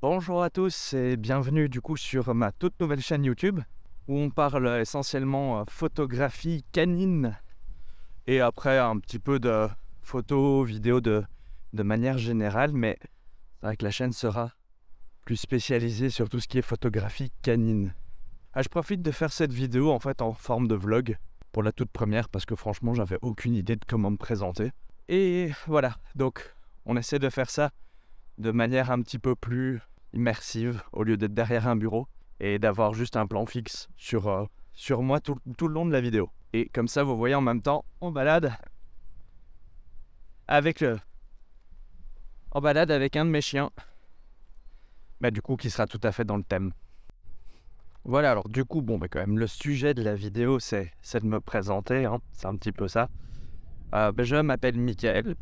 Bonjour à tous et bienvenue du coup sur ma toute nouvelle chaîne YouTube où on parle essentiellement photographie canine et après un petit peu de photos, vidéos de manière générale, mais c'est vrai que la chaîne sera plus spécialisée sur tout ce qui est photographie canine. Je profite de faire cette vidéo en fait en forme de vlog pour la toute première parce que franchement j'avais aucune idée de comment me présenter. Et voilà, donc on essaie de faire ça de manière un petit peu plus immersive au lieu d'être derrière un bureau et d'avoir juste un plan fixe sur moi tout le long de la vidéo. Et comme ça vous voyez en même temps en balade avec un de mes chiens, du coup qui sera tout à fait dans le thème. Voilà, alors du coup quand même le sujet de la vidéo c'est de me présenter, hein, c'est un petit peu ça. Je m'appelle Mickaël.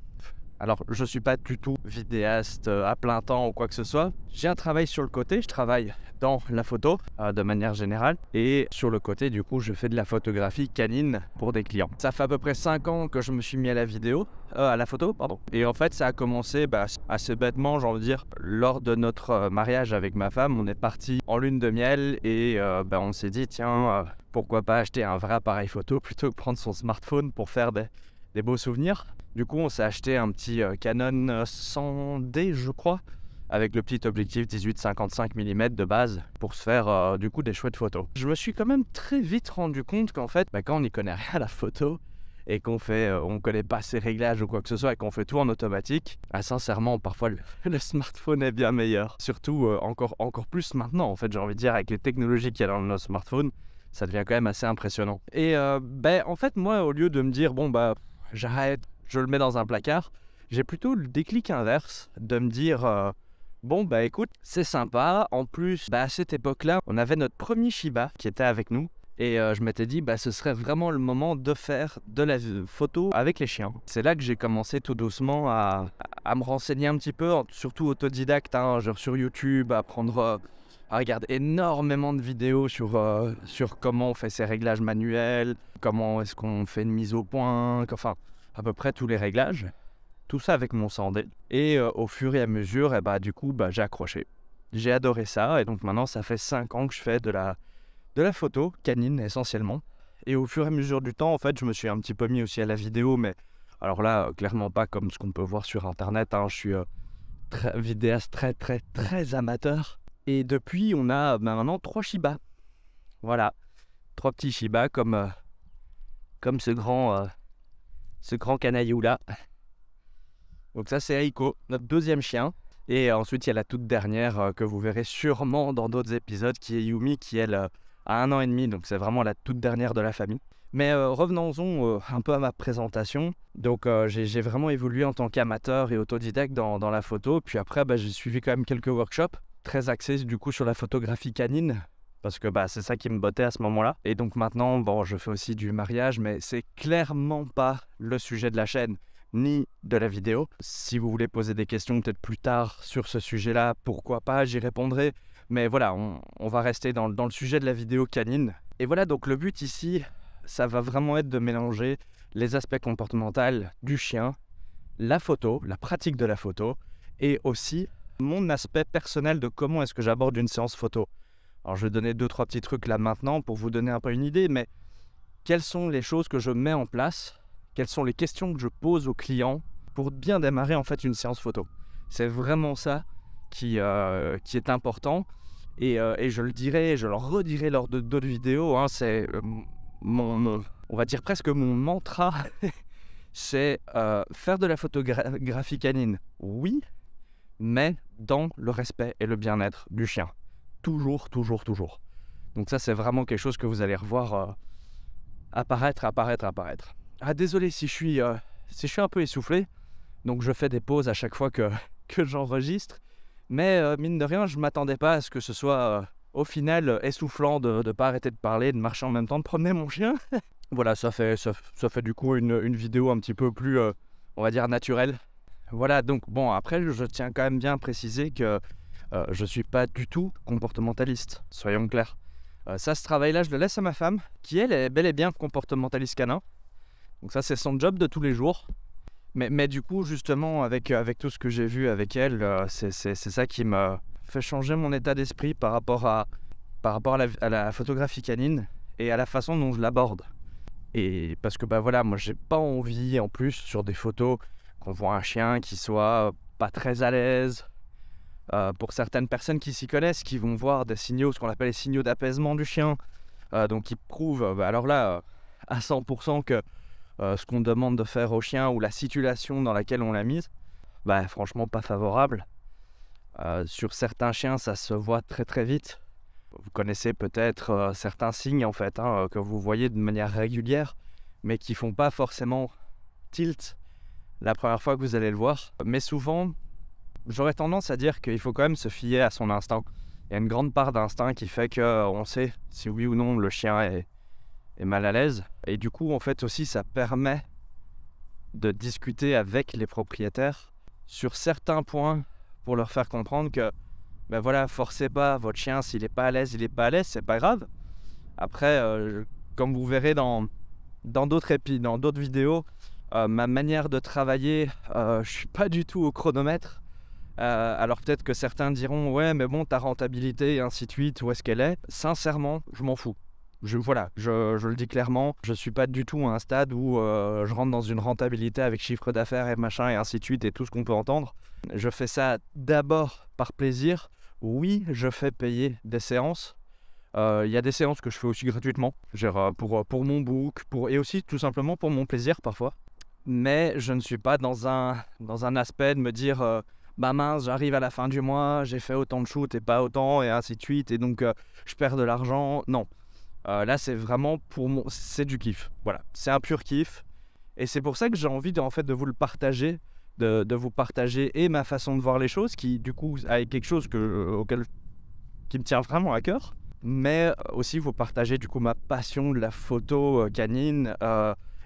Alors, je ne suis pas du tout vidéaste à plein temps ou quoi que ce soit. J'ai un travail sur le côté, je travaille dans la photo de manière générale. Et sur le côté, du coup, je fais de la photographie canine pour des clients. Ça fait à peu près 5 ans que je me suis mis à la photo. Et en fait, ça a commencé assez bêtement, j'ai envie de dire. Lors de notre mariage avec ma femme, on est parti en lune de miel et on s'est dit, tiens, pourquoi pas acheter un vrai appareil photo plutôt que prendre son smartphone pour faire des beaux souvenirs. Du coup, on s'est acheté un petit Canon 100D, je crois, avec le petit objectif 18-55 mm de base pour se faire du coup des chouettes photos. Je me suis quand même très vite rendu compte qu'en fait, quand on n'y connaît rien à la photo et qu'on fait, on connaît pas ses réglages ou quoi que ce soit et qu'on fait tout en automatique, sincèrement, parfois le smartphone est bien meilleur. Surtout encore plus maintenant, en fait, j'ai envie de dire, avec les technologies qu'il y a dans nos smartphones, ça devient quand même assez impressionnant. Et en fait, moi, au lieu de me dire, j'arrête, je le mets dans un placard, j'ai plutôt le déclic inverse de me dire écoute, c'est sympa. En plus, à cette époque-là, on avait notre premier Shiba qui était avec nous et je m'étais dit ce serait vraiment le moment de faire de la photo avec les chiens. C'est là que j'ai commencé tout doucement à me renseigner un petit peu, surtout autodidacte, genre sur YouTube, à regarder énormément de vidéos sur comment on fait ses réglages manuels, comment est-ce qu'on fait une mise au point, enfin à peu près tous les réglages, tout ça avec mon 100D. Et au fur et à mesure, j'ai accroché. J'ai adoré ça et donc maintenant ça fait 5 ans que je fais de la photo canine essentiellement. Et au fur et à mesure du temps, en fait, je me suis un petit peu mis aussi à la vidéo, mais alors là, clairement pas comme ce qu'on peut voir sur internet, hein. Je suis vidéaste très amateur. Et depuis, on a maintenant 3 Shiba. Voilà, 3 petits Shiba comme ce grand canaillou là. Donc ça c'est Aiko, notre deuxième chien. Et ensuite il y a la toute dernière que vous verrez sûrement dans d'autres épisodes, qui est Yumi, qui elle a 1 an et demi. Donc c'est vraiment la toute dernière de la famille. Mais revenons-en un peu à ma présentation. Donc j'ai vraiment évolué en tant qu'amateur et autodidacte dans la photo. Puis après j'ai suivi quand même quelques workshops très axés du coup sur la photographie canine, parce que c'est ça qui me bottait à ce moment-là. Et donc maintenant, je fais aussi du mariage, mais c'est clairement pas le sujet de la chaîne, ni de la vidéo. Si vous voulez poser des questions peut-être plus tard sur ce sujet-là, pourquoi pas, j'y répondrai. Mais voilà, on va rester dans le sujet de la vidéo canine. Et voilà, donc le but ici, ça va vraiment être de mélanger les aspects comportementaux du chien, la photo, la pratique de la photo, et aussi mon aspect personnel de comment est-ce que j'aborde une séance photo. Alors je vais donner 2-3 petits trucs là maintenant pour vous donner un peu une idée, mais quelles sont les choses que je mets en place, quelles sont les questions que je pose aux clients pour bien démarrer en fait une séance photo. C'est vraiment ça qui est important, et je le dirai, je le redirai lors de d'autres vidéos, hein, c'est on va dire presque mon mantra, c'est faire de la photographie canine, oui, mais dans le respect et le bien-être du chien. Toujours. Donc ça, c'est vraiment quelque chose que vous allez revoir apparaître. Désolé si je suis un peu essoufflé, donc je fais des pauses à chaque fois que j'enregistre. Mais mine de rien, je ne m'attendais pas à ce que ce soit au final essoufflant de ne pas arrêter de parler, de marcher en même temps, de promener mon chien. Voilà, ça fait du coup une vidéo un petit peu plus, on va dire, naturelle. Voilà, donc après, je tiens quand même bien à préciser que je ne suis pas du tout comportementaliste, soyons clairs. Ce travail-là, je le laisse à ma femme, qui elle est bel et bien comportementaliste canin. Donc ça, c'est son job de tous les jours. Mais du coup, justement, avec tout ce que j'ai vu avec elle, c'est ça qui me fait changer mon état d'esprit par rapport à à la photographie canine et à la façon dont je l'aborde. Et parce que voilà, moi j'ai pas envie en plus sur des photos qu'on voit un chien qui soit pas très à l'aise. Pour certaines personnes qui s'y connaissent, qui vont voir des signaux, ce qu'on appelle les signaux d'apaisement du chien, donc qui prouvent, alors là, à 100% que ce qu'on demande de faire au chien ou la situation dans laquelle on l'a mise, franchement pas favorable. Sur certains chiens, ça se voit très très vite. Vous connaissez peut-être certains signes en fait, que vous voyez de manière régulière, mais qui font pas forcément tilt la première fois que vous allez le voir. Mais souvent, j'aurais tendance à dire qu'il faut quand même se fier à son instinct. Il y a une grande part d'instinct qui fait qu'on sait si oui ou non le chien est mal à l'aise. Et du coup, en fait aussi, ça permet de discuter avec les propriétaires sur certains points pour leur faire comprendre que voilà, forcez pas votre chien, s'il n'est pas à l'aise, il n'est pas à l'aise, c'est pas grave. Après, comme vous verrez dans d'autres vidéos, ma manière de travailler, je suis pas du tout au chronomètre. Alors peut-être que certains diront ouais mais bon ta rentabilité et ainsi de suite, où est-ce qu'elle est? Sincèrement, je m'en fous. Je le dis clairement, je suis pas du tout à un stade où je rentre dans une rentabilité avec chiffre d'affaires et machin et ainsi de suite et tout ce qu'on peut entendre. Je fais ça d'abord par plaisir. Oui, je fais payer des séances. Il y a des séances que je fais aussi gratuitement, genre pour mon book, et aussi tout simplement pour mon plaisir parfois. Mais je ne suis pas dans un aspect de me dire mince, j'arrive à la fin du mois, j'ai fait autant de shoots et pas autant et ainsi de suite et donc je perds de l'argent. Non. Là, c'est vraiment c'est du kiff. Voilà, c'est un pur kiff. Et c'est pour ça que j'ai envie de vous le partager, de vous partager et ma façon de voir les choses, qui du coup est quelque chose qui me tient vraiment à cœur, mais aussi vous partager du coup ma passion de la photo canine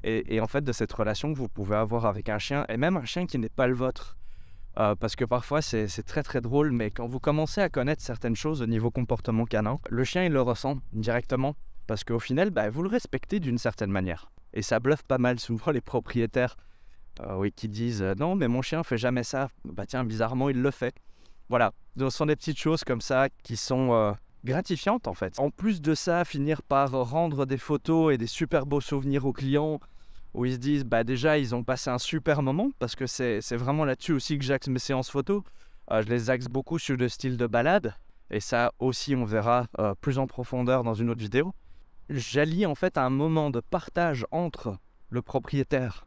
et en fait de cette relation que vous pouvez avoir avec un chien, et même un chien qui n'est pas le vôtre. Parce que parfois c'est très très drôle, mais quand vous commencez à connaître certaines choses au niveau comportement canin, le chien il le ressent directement, parce qu'au final vous le respectez d'une certaine manière. Et ça bluffe pas mal souvent les propriétaires qui disent non mais mon chien fait jamais ça, tiens bizarrement il le fait. Voilà, donc ce sont des petites choses comme ça qui sont gratifiantes en fait. En plus de ça, finir par rendre des photos et des super beaux souvenirs aux clients, où ils se disent déjà ils ont passé un super moment, parce que c'est vraiment là-dessus aussi que j'axe mes séances photos. Je les axe beaucoup sur le style de balade, et ça aussi on verra plus en profondeur dans une autre vidéo. J'allie en fait un moment de partage entre le propriétaire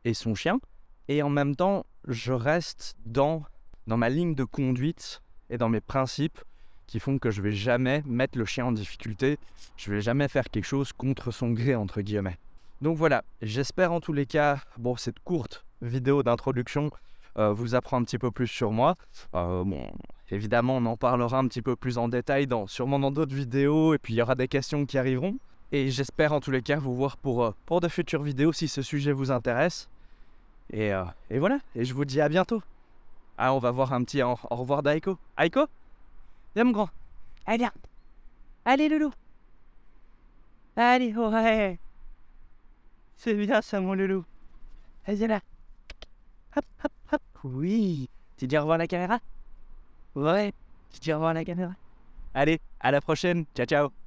et son chien, et en même temps je reste dans ma ligne de conduite et dans mes principes qui font que je vais jamais mettre le chien en difficulté, je vais jamais faire quelque chose contre son gré entre guillemets. Donc voilà, j'espère en tous les cas, cette courte vidéo d'introduction vous apprend un petit peu plus sur moi. Évidemment, on en parlera un petit peu plus en détail sûrement dans d'autres vidéos, et puis il y aura des questions qui arriveront. Et j'espère en tous les cas vous voir pour de futures vidéos si ce sujet vous intéresse. Et voilà, et je vous dis à bientôt. Ah, on va voir un petit au revoir d'Aiko. Aiko, viens mon grand. Allez, viens. Allez, loulou. Allez, ouais. C'est bien ça, mon loulou. Vas-y là. Hop, hop, hop. Oui. Tu dis au revoir à la caméra? Ouais. Tu dis au revoir à la caméra? Allez, à la prochaine. Ciao, ciao.